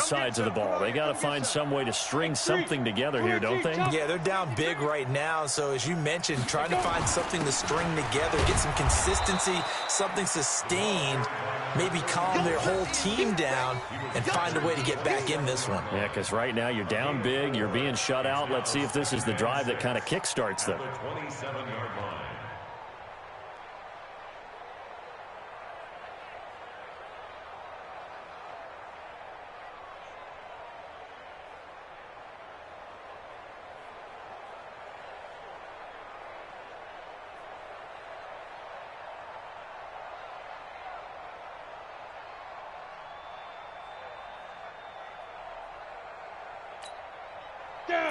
sides of the ball. They got to find some way to string something together here, don't they? Yeah, they're down big right now. So as you mentioned, trying to find something to string together, get some consistency, something sustained, maybe calm their whole team down and find a way to get back in this one. Yeah, because right now you're down big, you're being shut out. Let's see if this is the drive that kind of kickstarts them.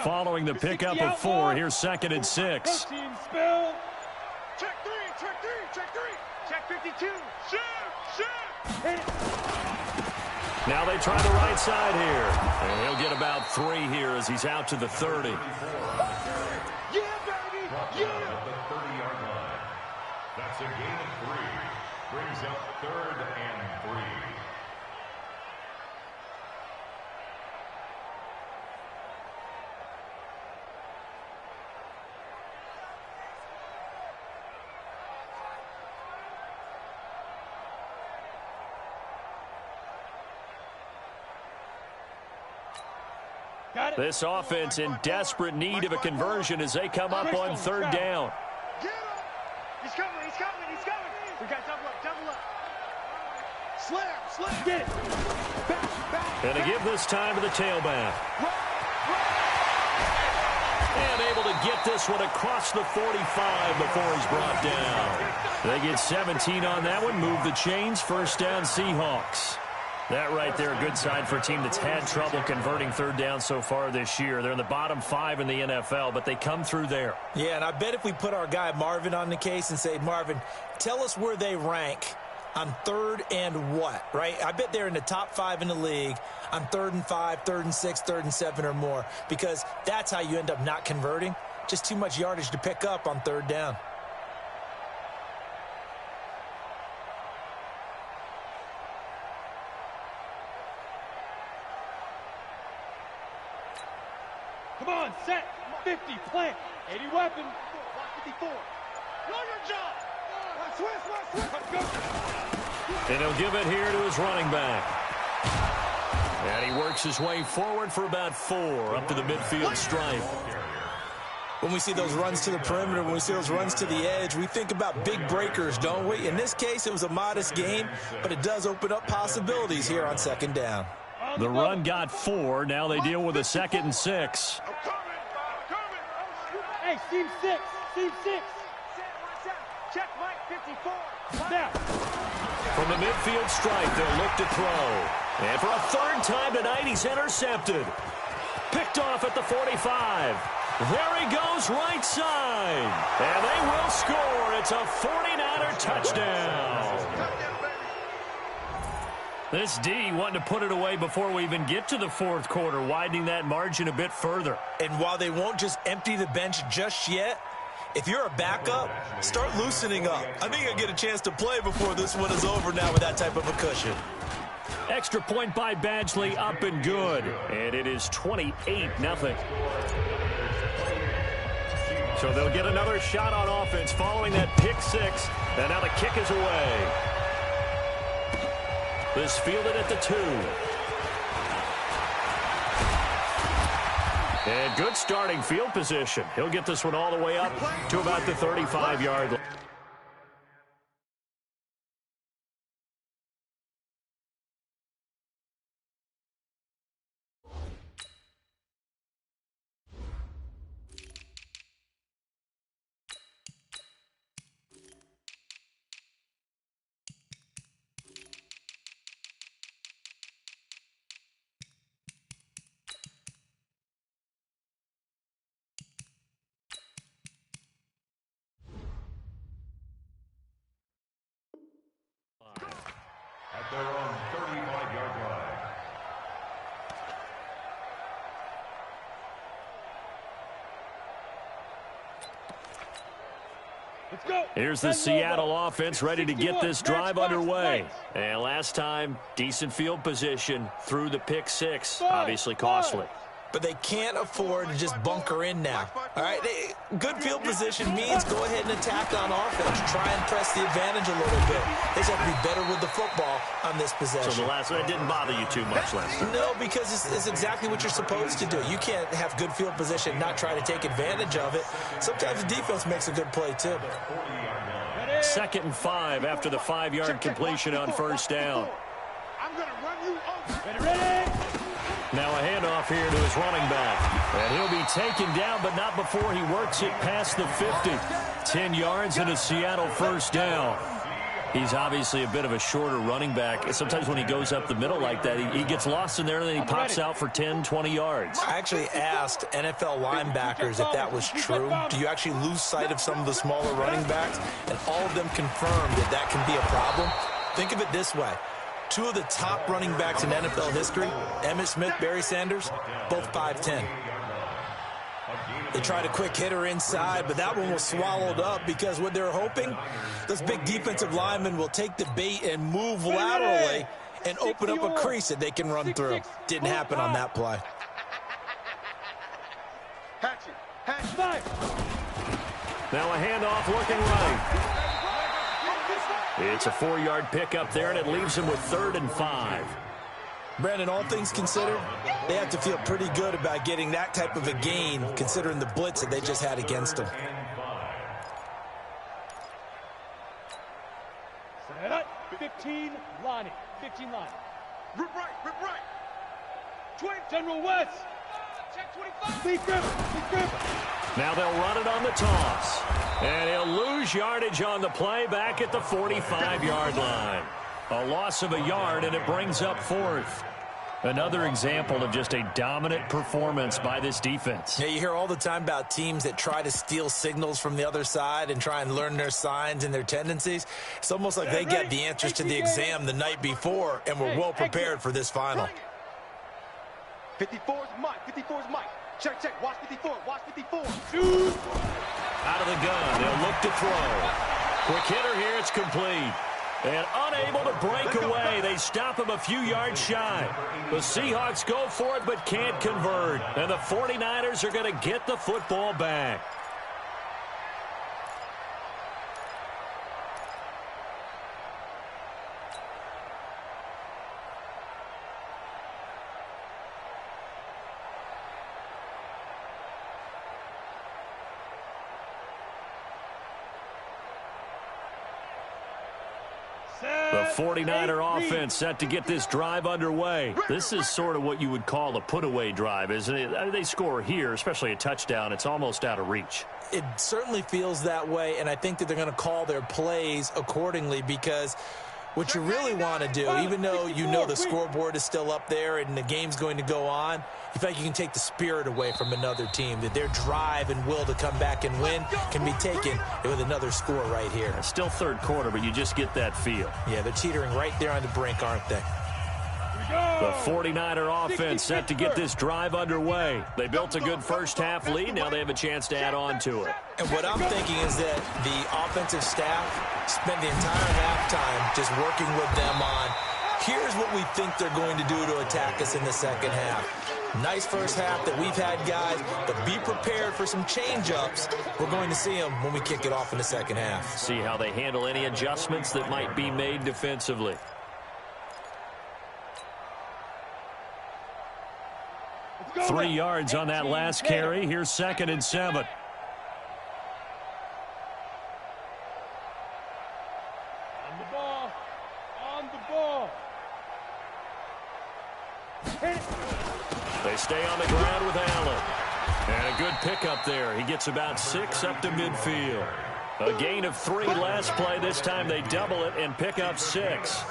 Following the pickup of 4, here's 2nd and 6. Check 3, check 3, check 3. Check 52. Shoot, shoot. Hit it. Now they try the right side here. And he'll get about 3 here as he's out to the 30. Yeah, baby. Yeah. At the 30-yard line. That's a gain of 3. Brings up 3rd and 3. This offense in desperate need of a conversion as they come up on 3rd down. Get him. He's coming, he's coming, he's coming. We got double up, double up. Slam, get it. Back. And to give this time to the tailback. And able to get this one across the 45 before he's brought down. They get 17 on that one, move the chains, 1st down Seahawks. That right there, a good sign for a team that's had trouble converting 3rd down so far this year. They're in the bottom 5 in the NFL, but they come through there. Yeah, and I bet if we put our guy Marvin on the case and say, Marvin, tell us where they rank on 3rd and what, right? I bet they're in the top 5 in the league on 3rd and 5, 3rd and 6, 3rd and 7 or more, because that's how you end up not converting. Just too much yardage to pick up on 3rd down. Come on, set. 50, plant. 80 weapon. Block 54. Know your job. Swiss. Let's go. And he'll give it here to his running back. And he works his way forward for about 4 up to the midfield stripe. When we see those runs to the perimeter, when we see those runs to the edge, we think about big breakers, don't we? In this case, it was a modest gain, but it does open up possibilities here on 2nd down. The run got 4. Now they deal with a 2nd and 6. Hey, seam 6. Seam 6. Check Mike 54. Now. From the midfield stripe, they'll look to throw. And for a 3rd time tonight, he's intercepted. Picked off at the 45. There he goes, right side. And they will score. It's a 49er touchdown. This D wanting to put it away before we even get to the 4th quarter, widening that margin a bit further. And while they won't just empty the bench just yet, if you're a backup, start loosening up. I think you'll get a chance to play before this one is over now with that type of a cushion. Extra point by Badgley, up and good. And it is 28-0. So they'll get another shot on offense following that pick 6. And now the kick is away. This fielded at the 2. And good starting field position. He'll get this one all the way up to about the 35-yard line. Here's the Seattle offense ready to get this drive underway. And last time, decent field position through the pick six. Obviously costly. But they can't afford to just bunker in now. All right, good field position means go ahead and attack on offense. Try and press the advantage a little bit. They just have to be better with the football on this possession. So the last one, it didn't bother you too much last time? No, because it's exactly what you're supposed to do. You can't have good field position and not try to take advantage of it. Sometimes the defense makes a good play, too. 2nd and 5 after the 5-yard completion on first down. I'm going to run you over. Ready? Now a handoff here to his running back. And he'll be taken down, but not before he works it past the 50. 10 yards and a Seattle first down. He's obviously a bit of a shorter running back. Sometimes when he goes up the middle like that, he gets lost in there, and then he pops out for 10, 20 yards. I actually asked NFL linebackers if that was true. Do you actually lose sight of some of the smaller running backs? And all of them confirmed that that can be a problem. Think of it this way. 2 of the top running backs in NFL history, Emmitt Smith, Barry Sanders, both 5'10". They tried a quick hitter inside, but that one was swallowed up because what they're hoping, those big defensive linemen will take the bait and move laterally and open up a crease that they can run through. Didn't happen on that play. Now a handoff looking right. It's a 4-yard pickup there, and it leaves him with 3rd and 5. Brandon, all things considered, they have to feel pretty good about getting that type of a gain, considering the blitz that they just had against them. 15, Lonnie. 15, Lonnie. Rip right. 20, General West. Check 25. Lee Griffin. Now they'll run it on the toss. And he'll lose yardage on the play back at the 45-yard line. A loss of a yard, and it brings up 4th. Another example of just a dominant performance by this defense. Yeah, you hear all the time about teams that try to steal signals from the other side and try and learn their signs and their tendencies. It's almost like they get the answers to the exam the night before and were well prepared for this final. 54 is Mike. Check. Watch 54. Shoot. Out of the gun. They'll look to throw. Quick hitter here. It's complete. And unable to break away. They stop him a few yards shy. The Seahawks go for it but can't convert. And the 49ers are going to get the football back. The 49er offense set to get this drive underway. This is sort of what you would call a put-away drive, isn't it? They score here, especially a touchdown. It's almost out of reach. It certainly feels that way, and I think that they're going to call their plays accordingly because what you really want to do, even though you know the scoreboard is still up there and the game's going to go on, you feel like you can take the spirit away from another team, that their drive and will to come back and win can be taken with another score right here. It's still 3rd quarter, but you just get that feel. Yeah, they're teetering right there on the brink, aren't they? The 49er offense set to get this drive underway. They built a good first-half lead. Now they have a chance to add on to it. And what I'm thinking is that the offensive staff spent the entire halftime just working with them on, here's what we think they're going to do to attack us in the second half. Nice first half that we've had, guys, but be prepared for some change-ups. We're going to see them when we kick it off in the second half. See how they handle any adjustments that might be made defensively. Go 3 yards on that last carry. Here's 2nd and 7. On the ball. Hit it. They stay on the ground with Allen. And a good pickup there. He gets about 6 up to midfield. A gain of 3 last play. This time they double it and pick up 6.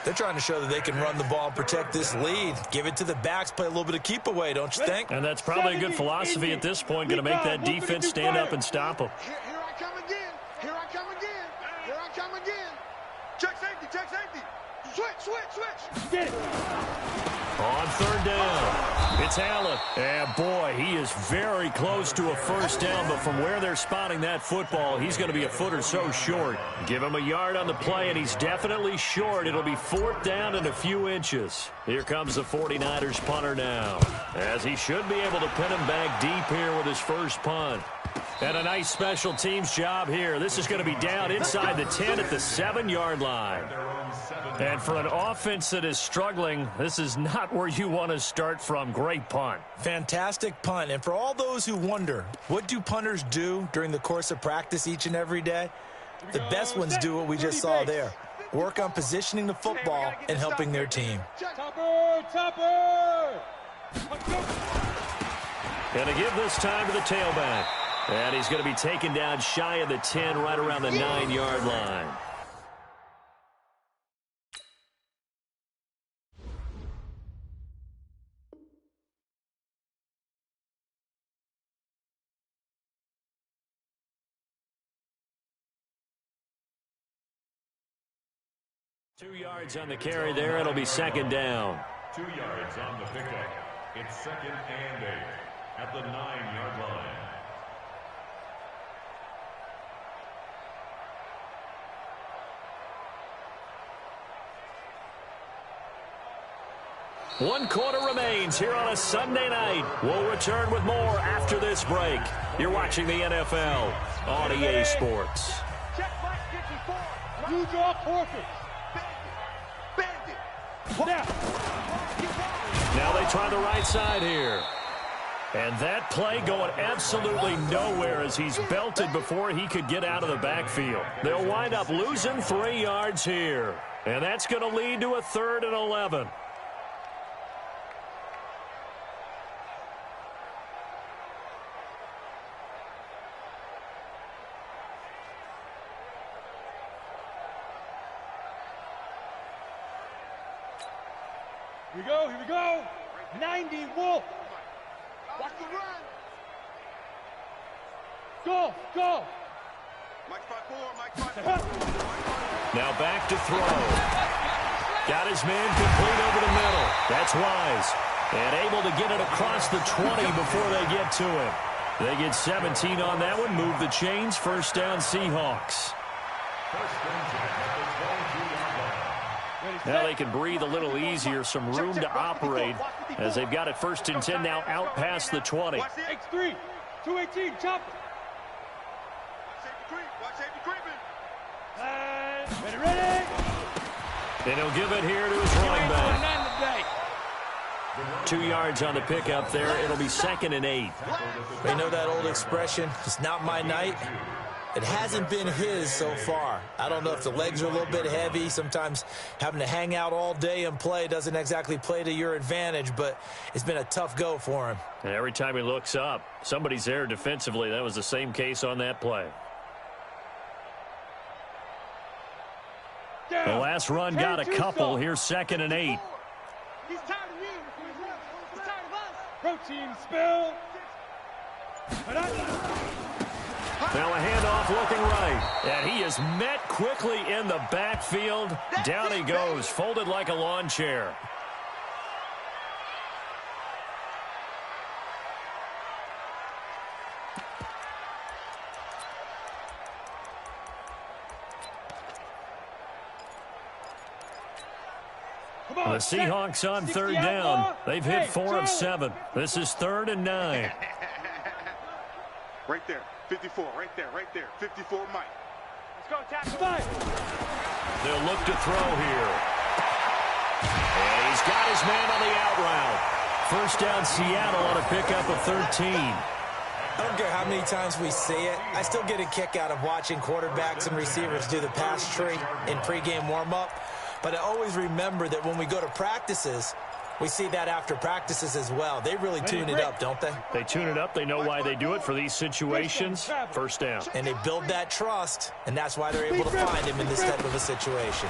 They're trying to show that they can run the ball and protect this lead. Give it to the backs, play a little bit of keep away, don't you think? And that's probably a good philosophy at this point. Going to make that defense stand up and stop them. Here I come again. Check safety. Switch. On 3rd down, It's Allen. And, boy, he is very close to a first down, but from where they're spotting that football, he's going to be a foot or so short. Give him a yard on the play, and he's definitely short. It'll be fourth down and a few inches. Here comes the 49ers punter now, as he should be able to pin him back deep here with his first punt. And a nice special teams job here. This is going to be down inside the 10 at the 7-yard line. And for an offense that is struggling, this is not where you want to start from. Great punt. Fantastic punt. And for all those who wonder, what do punters do during the course of practice each and every day? The best ones do what we just saw there. Work on positioning the football and helping their team. Topper! Going to give this time to the tailback. And he's going to be taken down shy of the 10, right around the 9-yard line. Two yards on the carry there. It'll be second down. 2 yards on the pickup. It's 2nd and 8 at the 9-yard line. One quarter remains here on a Sunday night. We'll return with more after this break. You're watching the NFL on EA Sports. Check Mike 54. You draw forfeit. Now they try the right side here. And that play going absolutely nowhere as he's belted before he could get out of the backfield. They'll wind up losing 3 yards here. And that's going to lead to a 3rd and 11. Here we go. 90 Wolf. Watch the run. Go. Mike 5-4, Mike 5-4. Now back to throw. Got his man complete over the middle. That's Wise. And able to get it across the 20 before they get to him. They get 17 on that one. Move the chains. First down, Seahawks. Now they can breathe a little easier, some room to operate as they've got it 1st and 10 now out past the 20. X3, 218, chop. Watch safety creeping. Ready. And he'll give it here to his running back. 2 yards on the pickup there. It'll be 2nd and 8. They know that old expression, it's not my night. It hasn't been his so far. I don't know if the legs are a little bit heavy. Sometimes having to hang out all day and play doesn't exactly play to your advantage, but it's been a tough go for him. And every time he looks up, somebody's there defensively. That was the same case on that play. The last run got a couple. Here's 2nd and 8. He's tired of you. He's tired of us. Protein spill. Now a handoff looking right. And he is met quickly in the backfield. Down he goes, folded like a lawn chair. The Seahawks on 3rd down. They've hit 4 of 7. This is 3rd and 9. Right there. 54, right there. 54, Mike. Let's go, tackle. They'll look to throw here. And he's got his man on the out route. First down, Seattle on a pickup of 13. I don't care how many times we see it. I still get a kick out of watching quarterbacks and receivers do the pass tree in pregame warm-up. But I always remember that when we go to practices, we see that after practices as well. They really tune it up, don't they? They tune it up. They know why they do it for these situations. First down. And they build that trust, and that's why they're able to find him in this type of a situation.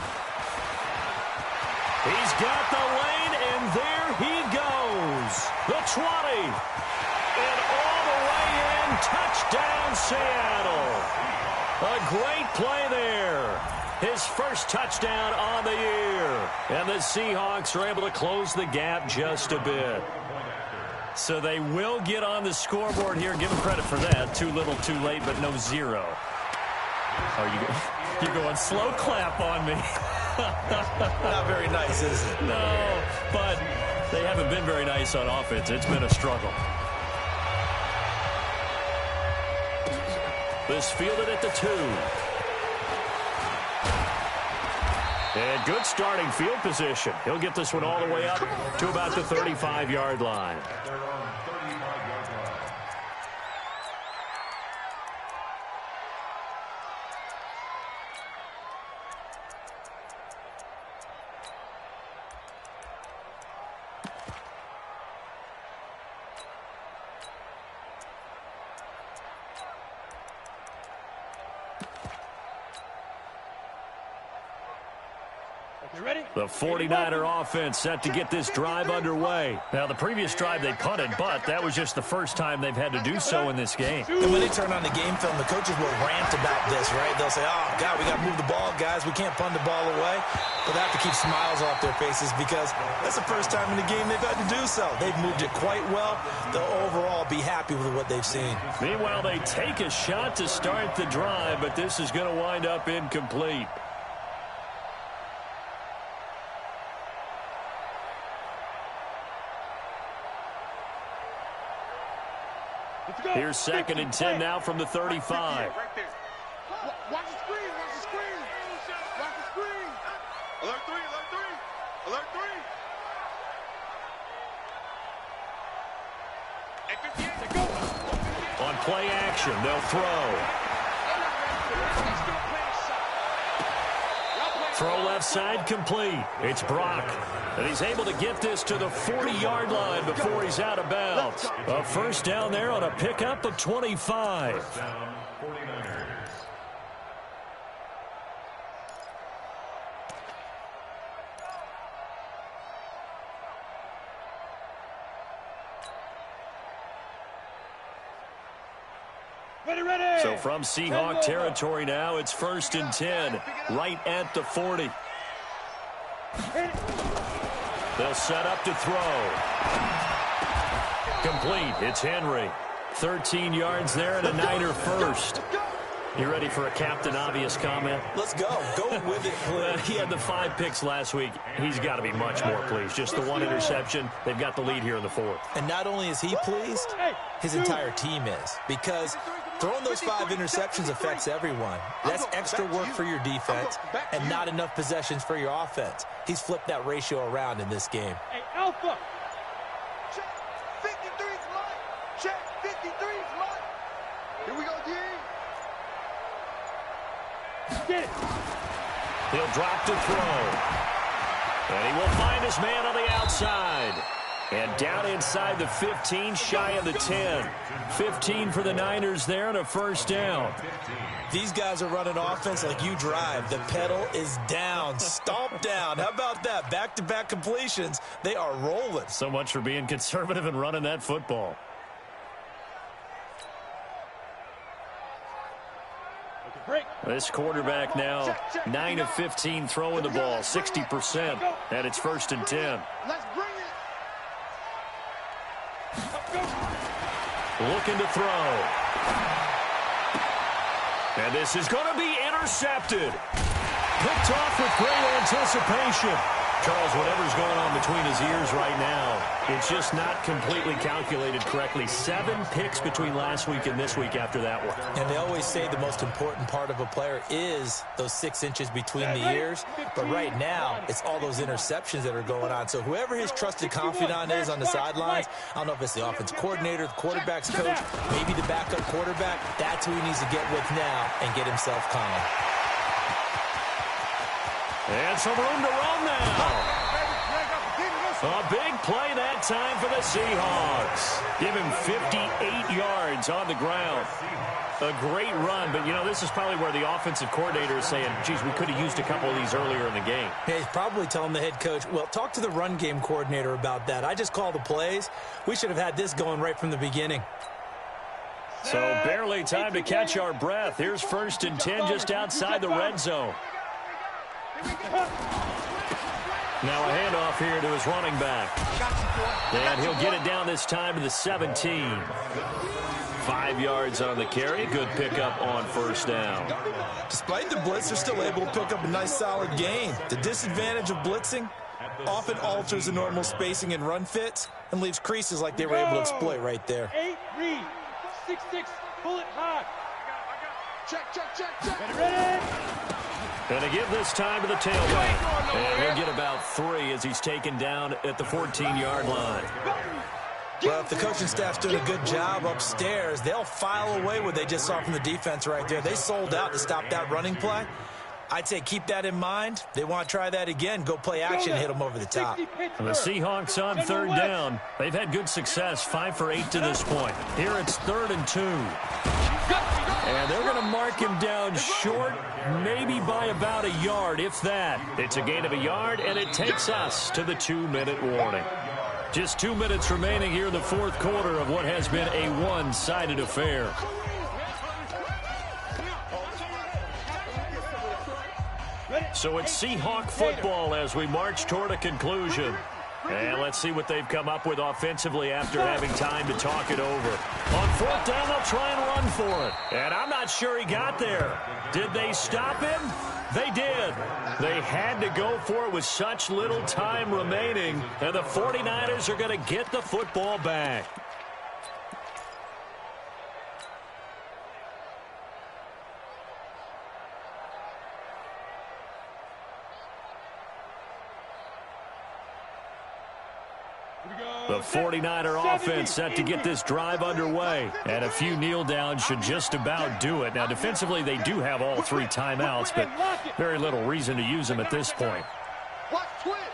He's got the lane, and there he goes. The 20. And all the way in. Touchdown, Seattle. A great play there. His first touchdown on the year. And the Seahawks are able to close the gap just a bit. So they will get on the scoreboard here. Give them credit for that. Too little, too late, but no zero. You're going slow clap on me. Not very nice, is it? No, but they haven't been very nice on offense. It's been a struggle. This fielded at the 2. And good starting field position. He'll get this one all the way up to about the 35-yard line. The 49er offense set to get this drive underway. Now, the previous drive they punted, but that was just the first time they've had to do so in this game. And when they turn on the game film, the coaches will rant about this, right? They'll say, oh, God, we got to move the ball, guys. We can't punt the ball away. But they have to keep smiles off their faces because that's the first time in the game they've had to do so. They've moved it quite well. They'll overall be happy with what they've seen. Meanwhile, they take a shot to start the drive, but this is going to wind up incomplete. Here's 2nd and 10 now from the 35. Right there. Watch the screen. Watch the screen. Watch the screen. Alert 3. Alert 3. Alert 3. At 58. Go. On play action, they'll throw. Throw left side complete. It's Brock. And he's able to get this to the 40-yard line before he's out of bounds. A first down there on a pickup of 25. First down, 49ers. Ready. So from Seahawk territory now, it's 1st and 10, right at the 40. They'll set up to throw. Complete. It's Henry. 13 yards there and a Niner first. You ready for a Captain Obvious comment? Let's go. Go with it, please. He had the 5 picks last week. He's got to be much more pleased. Just the 1 interception. They've got the lead here in the 4th. And not only is he pleased, his entire team is. Because throwing those 5 interceptions affects everyone. That's extra work for your defense and not enough possessions for your offense. He's flipped that ratio around in this game. Hey, Alpha. Check. 53's mine. Check. 53's mine. Here we go, D. Get it. He'll drop to throw. And he will find his man on the outside. And down inside the 15, shy of the 10. 15 for the Niners there and a first down. These guys are running offense like you drive. The pedal is down, stomp down. How about that? Back-to-back completions. They are rolling. So much for being conservative and running that football. Break. This quarterback now 9 of 15 throwing the ball, 60%. And it's 1st and 10. Let's bring it. Looking to throw. And this is going to be intercepted. Picked off with great anticipation. Charles, whatever's going on between his ears right now, it's just not completely calculated correctly. 7 picks between last week and this week after that one. And they always say the most important part of a player is those 6 inches between the ears. But right now, it's all those interceptions that are going on. So whoever his trusted confidant is on the sidelines, I don't know if it's the offense coordinator, the quarterback's coach, maybe the backup quarterback, that's who he needs to get with now and get himself calm. And some room to run now. A big play that time for the Seahawks. Give him 58 yards on the ground. A great run, but, you know, this is probably where the offensive coordinator is saying, geez, we could have used a couple of these earlier in the game. Yeah, he's probably telling the head coach, well, talk to the run game coordinator about that. I just call the plays. We should have had this going right from the beginning. So barely time to catch our breath. Here's 1st and 10 just outside the red zone. Now a handoff here to his running back. And he'll get it down this time to the 17. 5 yards on the carry. Good pickup on first down. Despite the blitz, they're still able to pick up a nice, solid gain. The disadvantage of blitzing often alters the normal spacing and run fits and leaves creases like they were able to exploit right there. 8 read. 6-6. Bullet high. Check. Ready. And to give this time to the tailback. And he'll get about 3 as he's taken down at the 14-yard line. Well, if the coaching staff's doing a good job upstairs, they'll file away what they just saw from the defense right there. They sold out to stop that running play. I'd say keep that in mind. They want to try that again. Go play action, hit them over the top. And the Seahawks on third down. They've had good success, 5 for 8 to this point. Here it's 3rd and 2. And they're going to mark him down short, maybe by about a yard, if that. It's a gain of a yard, and it takes us to the 2-minute warning. Just 2 minutes remaining here in the fourth quarter of what has been a one-sided affair. So it's Seahawk football as we march toward a conclusion. And let's see what they've come up with offensively after having time to talk it over. On 4th down, they'll try and run for it. And I'm not sure he got there. Did they stop him? They did. They had to go for it with such little time remaining. And the 49ers are going to get the football back. The 49er offense set to get this drive underway. And a few kneel downs should just about do it. Now, defensively, they do have all 3 timeouts, but very little reason to use them at this point. Watch twist.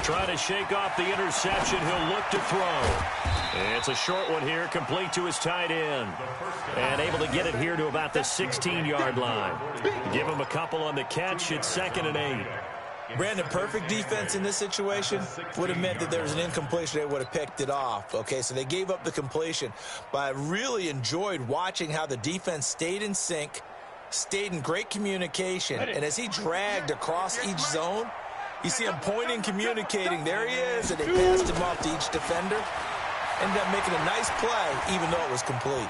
Trying to shake off the interception. He'll look to throw. It's a short one here, complete to his tight end. And able to get it here to about the 16-yard line. Give him a couple on the catch. It's 2nd and 8. Brandon, perfect defense in this situation would have meant that there was an incompletion. They would have picked it off. Okay, so they gave up the completion. But I really enjoyed watching how the defense stayed in sync, stayed in great communication. And as he dragged across each zone, you see him pointing, communicating. There he is, and they passed him off to each defender. Ended up making a nice play, even though it was complete.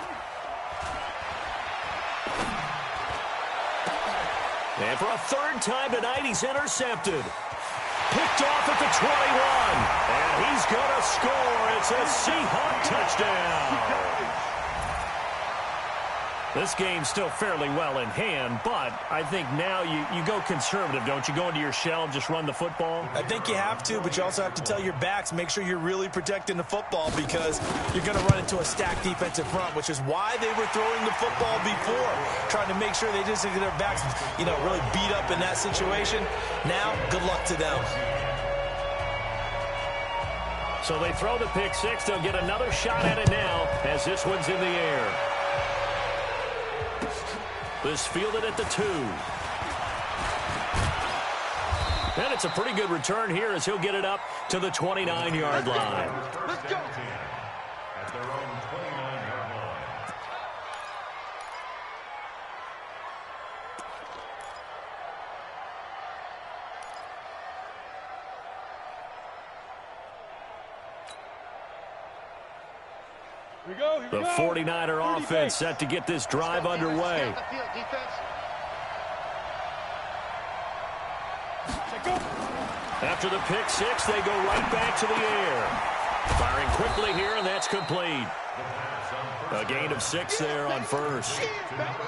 And for a 3rd time tonight, he's intercepted. Picked off at the 21. And he's going to score. It's a Seahawk touchdown. This game's still fairly well in hand, but I think now you go conservative, don't you? Go into your shell and just run the football? I think you have to, but you also have to tell your backs, make sure you're really protecting the football because you're going to run into a stacked defensive front, which is why they were throwing the football before, trying to make sure they just get their backs, really beat up in that situation. Now, good luck to them. So they throw the pick 6. They'll get another shot at it now as this one's in the air. This fielded at the 2. And it's a pretty good return here as he'll get it up to the 29-yard line. Let's go. At their own 29-yard line. Here we go. The 49er offense set to get this drive underway. After the pick 6, they go right back to the air. Firing quickly here, and that's complete. A gain of 6 there on first.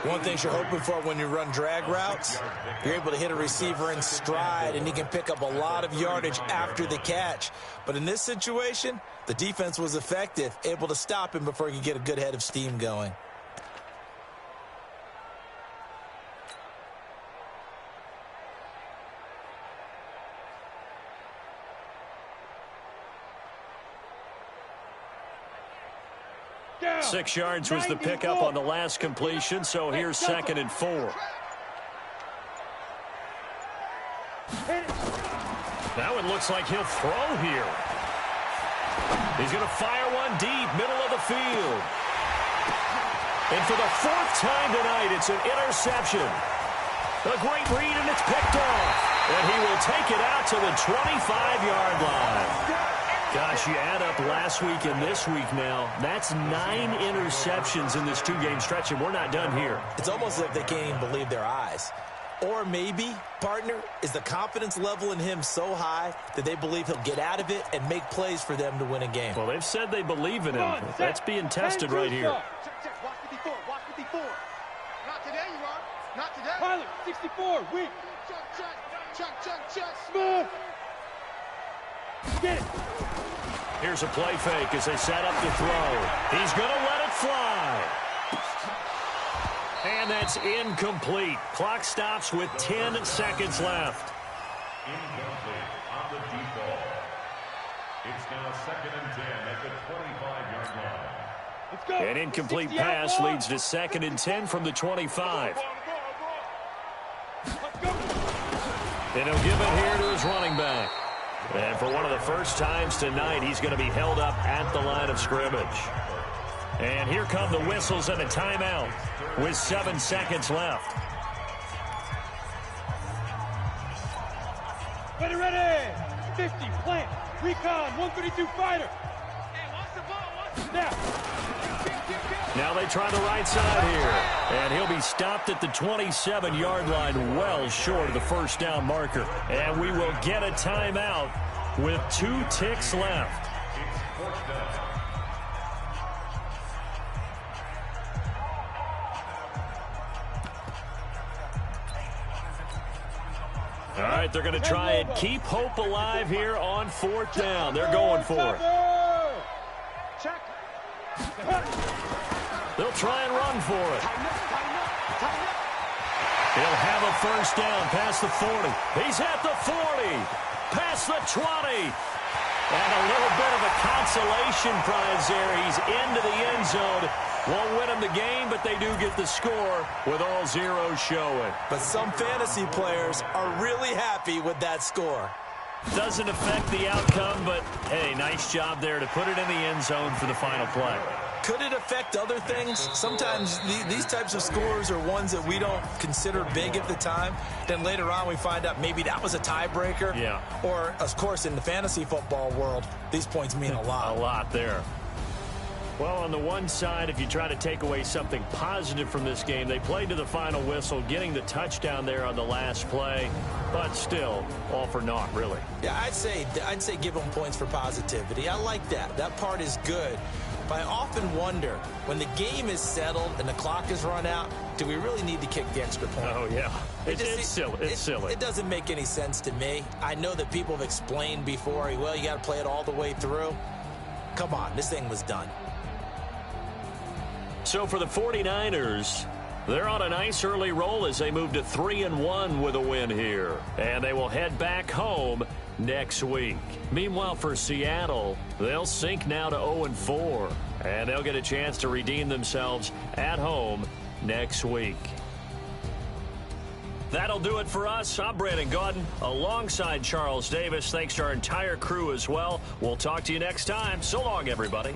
One thing you're hoping for when you run drag routes, you're able to hit a receiver in stride, and he can pick up a lot of yardage after the catch. But in this situation, the defense was effective, able to stop him before he could get a good head of steam going. Down. 6 yards was the pickup on the last completion, so here's 2nd and 4. Now it looks like he'll throw here. He's going to fire one deep, middle of the field. And for the 4th time tonight, it's an interception. A great read, and it's picked off. And he will take it out to the 25-yard line. Gosh, you add up last week and this week now, that's 9 interceptions in this 2-game stretch, and we're not done here. It's almost as if they can't even believe their eyes. Or maybe, partner, is the confidence level in him so high that they believe he'll get out of it and make plays for them to win a game. Well, they've said they believe in him. That's being tested right here. Check. Watch 54. Watch 54. Not today, you are. Not today. Pilot, 64, weak. Check. Smith. Get it. Here's a play fake as they set up to throw. He's going to let it fly. And that's incomplete. Clock stops with 10 seconds left. Incomplete on the deep ball. It's now 2nd and 10 at the 25-yard line. Let's go. An incomplete pass leads to 2nd and 10 from the 25. Let's go. And he'll give it here to his running back. And for one of the first times tonight, he's going to be held up at the line of scrimmage. And here come the whistles and a timeout with 7 seconds left. Ready. 50, plant. Recon, 132 fighter. Hey, watch the ball. Now. Now they try the right side here. And he'll be stopped at the 27-yard line, well short of the first down marker. And we will get a timeout with 2 ticks left. It's 4th down. All right, they're going to try and keep hope alive here on 4th down. They're going for it. Check. They'll try and run for it. He'll have a first down past the 40. He's at the 40. Past the 20. And a little bit of a consolation prize there. He's into the end zone. Won't win him the game, but they do get the score with all zeros showing. But some fantasy players are really happy with that score. Doesn't affect the outcome, but, hey, nice job there to put it in the end zone for the final play. Could it affect other things? Sometimes these types of scores are ones that we don't consider big at the time. Then later on we find out maybe that was a tiebreaker. Yeah. Or, of course, in the fantasy football world, these points mean a lot. A lot there. Well, on the one side, if you try to take away something positive from this game, they played to the final whistle, getting the touchdown there on the last play, but still, all for naught, really. Yeah, I'd say give them points for positivity. I like that. That part is good. But I often wonder, when the game is settled and the clock is run out, do we really need to kick the extra point? Oh, yeah. It's silly. It's silly. It doesn't make any sense to me. I know that people have explained before, well, you got to play it all the way through. Come on, this thing was done. So for the 49ers, they're on a nice early roll as they move to 3-1 with a win here. And they will head back home next week. Meanwhile, for Seattle, they'll sink now to 0-4. And they'll get a chance to redeem themselves at home next week. That'll do it for us. I'm Brandon Gaudin alongside Charles Davis. Thanks to our entire crew as well. We'll talk to you next time. So long, everybody.